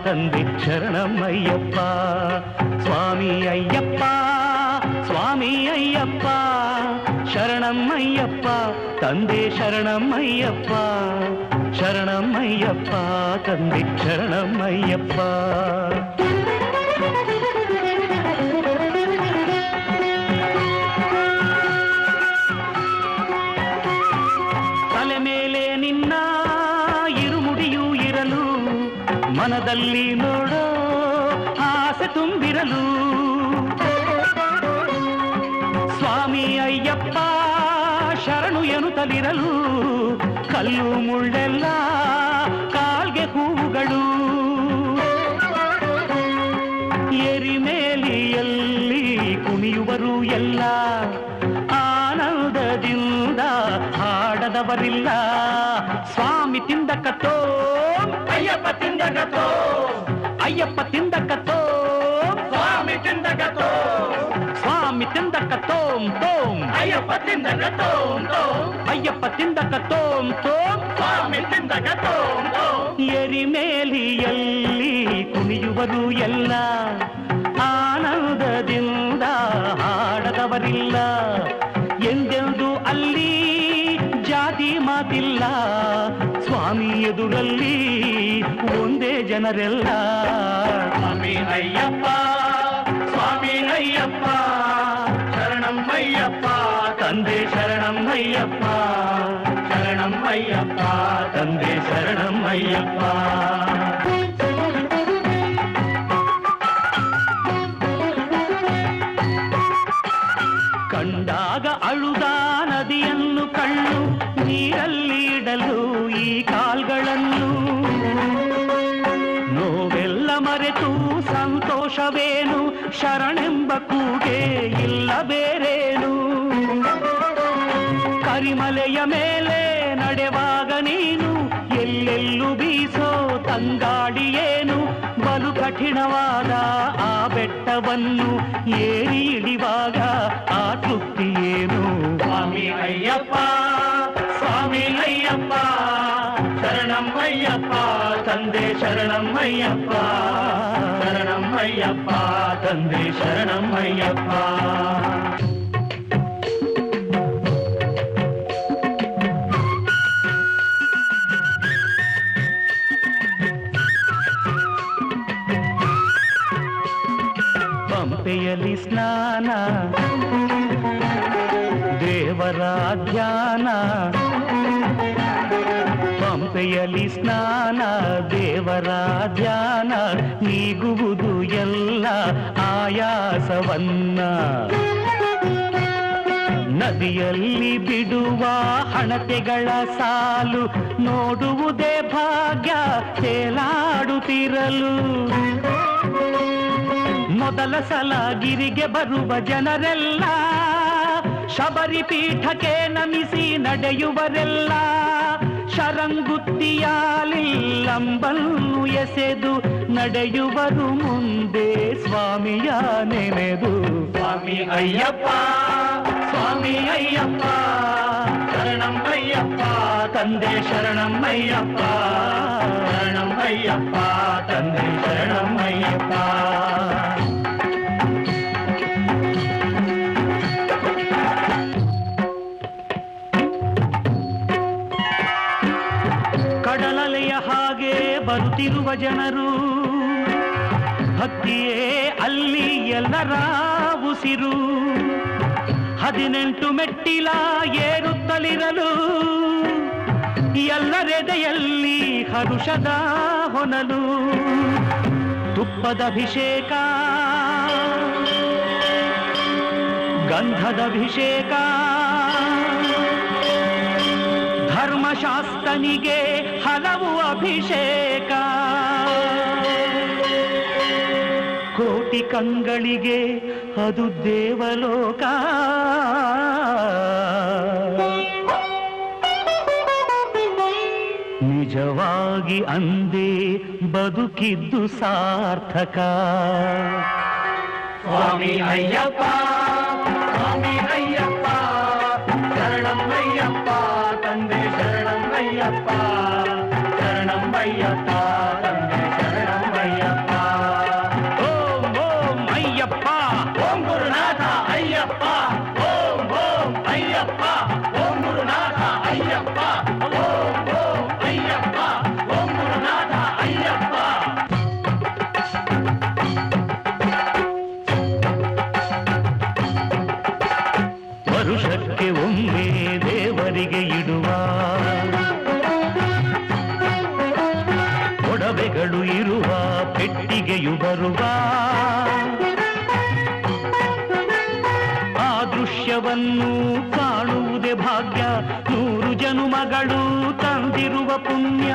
ತಂದೆ ಶರಣಮಯ್ಯಪ್ಪ. ಸ್ವಾಮಿ ಅಯ್ಯಪ್ಪ ಸ್ವಾಮಿ ಅಯ್ಯಪ್ಪ ಶರಣಮಯ್ಯಪ್ಪ ತಂದೆ ಶರಣಮಯ್ಯಪ್ಪ. ಶರಣಮಯ್ಯಪ್ಪ ತಂದೆ ಶರಣಮಯ್ಯಪ್ಪ. ತಲೆ ಮೇಲೆ ನಿನ್ನ ಇರುಮುಡಿಯೂ ಇರಲು, ಮನದಲ್ಲಿ ನೋಡೋ ಆಸೆ ತುಂಬಿರಲು. ಸ್ವಾಮಿ ಅಯ್ಯಪ್ಪ ಶರಣು ಎನ್ನುತ್ತಲಿರಲು, ಕಲ್ಲು ಮುಳ್ಳೆಲ್ಲ ಕಾಲ್ಗೆ ಹೂವುಗಳು. ಎರಿಮೇಲಿಯಲ್ಲಿ ಕುಣಿಯುವರು ಎಲ್ಲ, ಆನಂದದಿಂದ ಹಾಡದವರಿಲ್ಲ. ಸ್ವಾಮಿ ತಿಂದಕತ್ತೋ ಅಯ್ಯಪ್ಪ ತಿಂದಕತ್ತೋ, ಅಯ್ಯಪ್ಪ ತಿಂದಕತ್ತೋ ಸ್ವಾಮಿ ತಿಂದಕತ್ತೋ, ಸ್ವಾಮಿ ತಿಂದಕತ್ತೋಂ ತೋಂ ಅಯ್ಯಪ್ಪ ತಿಂದಕತ್ತೋಂ ತೋಂ, ಅಯ್ಯಪ್ಪ ತಿಂದಕತ್ತೋಂ ತೋಂ ಸ್ವಾಮಿ ತಿಂದಕತ್ತೋಂ ತೋಂ. ಎರಿಮೇಲಿಯಲ್ಲಿ ಕುಣಿಯುವರು ಎಲ್ಲ, ಆನಂದದಿಂದ ಹಾಡದವರಿಲ್ಲ. ಎಂದೆಂದು ಅಲ್ಲಿ ಜಾತಿ ಮಾತಿಲ್ಲ, ಸ್ವಾಮಿ ಎದುರಲ್ಲಿ ಒಂದೇ ಜನರೆಲ್ಲ. ಸ್ವಾಮಿ ಅಯ್ಯಪ್ಪ ಸ್ವಾಮಿ ಅಯ್ಯಪ್ಪ ಶರಣಮಯ್ಯಪ್ಪ ತಂದೆ ಶರಣಮಯ್ಯಪ್ಪ. ಶರಣಮಯ್ಯಪ್ಪ ತಂದೆ ಶರಣಮಯ್ಯಪ್ಪ. ಕಂಡಾಗ ಅಳುದ ನದಿಯನ್ನು ಕಣ್ಣು ನೀರಲ್ಲಿ ಇಡಲು ಈ ಕಾಲ್ಗಳನ್ನು, ನೋವೆಲ್ಲ ಮರೆತು ಸಂತೋಷವೇನು, ಶರಣೆಂಬ ಕೂಗೆ ಇಲ್ಲ ಬೇರೇನು. ಕರಿಮಲೆಯ ಮೇಲೆ ನಡೆವಾಗ ನೀನು ಎಲ್ಲೆಲ್ಲೂ ಬೀಸೋ ತಂಗಾಡಿಯೇನು, ಬಲು ಕಠಿಣವಾದ ಆ ಬೆಟ್ಟವನ್ನು ಏರಿ ಇಳಿವಾಗ ಆ ತೃಪ್ತಿಯೇನು. ಸ್ವಾಮಿ ಅಯ್ಯಪ್ಪ ಸ್ವಾಮಿ ಅಯ್ಯಪ್ಪ ಶರಣಮಯ್ಯಪ್ಪ ತಂದೆ ಶರಣಮಯ್ಯಪ್ಪ. ಶರಣಮಯ್ಯಪ್ಪ ತಂದೆ ಶರಣಮಯ್ಯಪ್ಪ. ಪಂಪೆಯಲ್ಲಿ ಸ್ನಾನ, ದೇವರ ಧ್ಯಾನ. ಪಂಪೆಯಲ್ಲಿ ಸ್ನಾನ, ದೇವರ ಧ್ಯಾನ, ನೀಗುವುದು ಎಲ್ಲ ಆಯಾಸವನ್ನ. ನದಿಯಲ್ಲಿ ಬಿಡುವ ಹಣತೆಗಳ ಸಾಲು, ನೋಡುವುದೇ ಭಾಗ್ಯ ತೇಲಾಡುತ್ತಿರಲು. ಮೊದಲ ಸಲ ಗಿರಿಗೆ ಬರುವ ಜನರೆಲ್ಲ, ಶಬರಿ ಪೀಠಕ್ಕೆ ನಮಿಸಿ ನಡೆಯುವರೆಲ್ಲ. ಶರಂಗುತ್ತಿಯಾಲಿಲ್ಲಂಬನ್ನು ಎಸೆದು ನಡೆಯುವರು ಮುಂದೆ ಸ್ವಾಮಿಯ ನೆನೆದು. ಸ್ವಾಮಿ ಅಯ್ಯಪ್ಪ ಸ್ವಾಮಿ ಅಯ್ಯಪ್ಪ ಶರಣಮಯ್ಯಪ್ಪ ತಂದೆ ಶರಣಮಯ್ಯಪ್ಪ. ಶರಣಮಯ್ಯಪ್ಪ ತಂದೆ ಶರಣಮಯ್ಯಪ್ಪ. ಕಡಲಲೆಯ ಹಾಗೆ ಬರುತ್ತಿರುವ ಜನರು, ಭಕ್ತಿಯೇ ಅಲ್ಲಿ ಎಲ್ಲರ ಉಸಿರು. 18 ಮೆಟ್ಟಿಲ ಏರುತ್ತಲಿರಲು, ಎಲ್ಲರೆದೆಯಲ್ಲಿ ಹರುಷದ ಹೊನಲು. ತುಪ್ಪದ ಅಭಿಷೇಕ, ಗಂಧದ ಅಭಿಷೇಕ, ಧರ್ಮಶಾಸ್ತ್ರನಿಗೆ ಹಲವು ಅಭಿಷೇಕ. ಕೋಟಿ ಕಂಗಳಿಗೆ ಅದು ದೇವಲೋಕ. ನಿಜವಾಗಿ ಅಂದೇ ಬದುಕಿದ್ದು ಸಾರ್ಥಕ. ಸ್ವಾಮಿ ಅಯ್ಯಪ್ಪ ಸ್ವಾಮಿ ಅಯ್ಯಪ್ಪ ಶರಣಮಯ್ಯಪ್ಪ ತಂದೆ ಶರಣಮಯ್ಯಪ್ಪ ಶರಣಮಯ್ಯಪ್ಪ ತಂದೆ ಶರಣಮಯ್ಯಪ್ಪ. ಒಡವೆಗಳು ಇರುವ ಪೆಟ್ಟಿಗೆಯು ಬರುವ ಆ ದೃಶ್ಯವನ್ನು ಕಾಣುವುದೇ ಭಾಗ್ಯ 100 ಜನುಮಗಳು ತಂದಿರುವ ಪುಣ್ಯ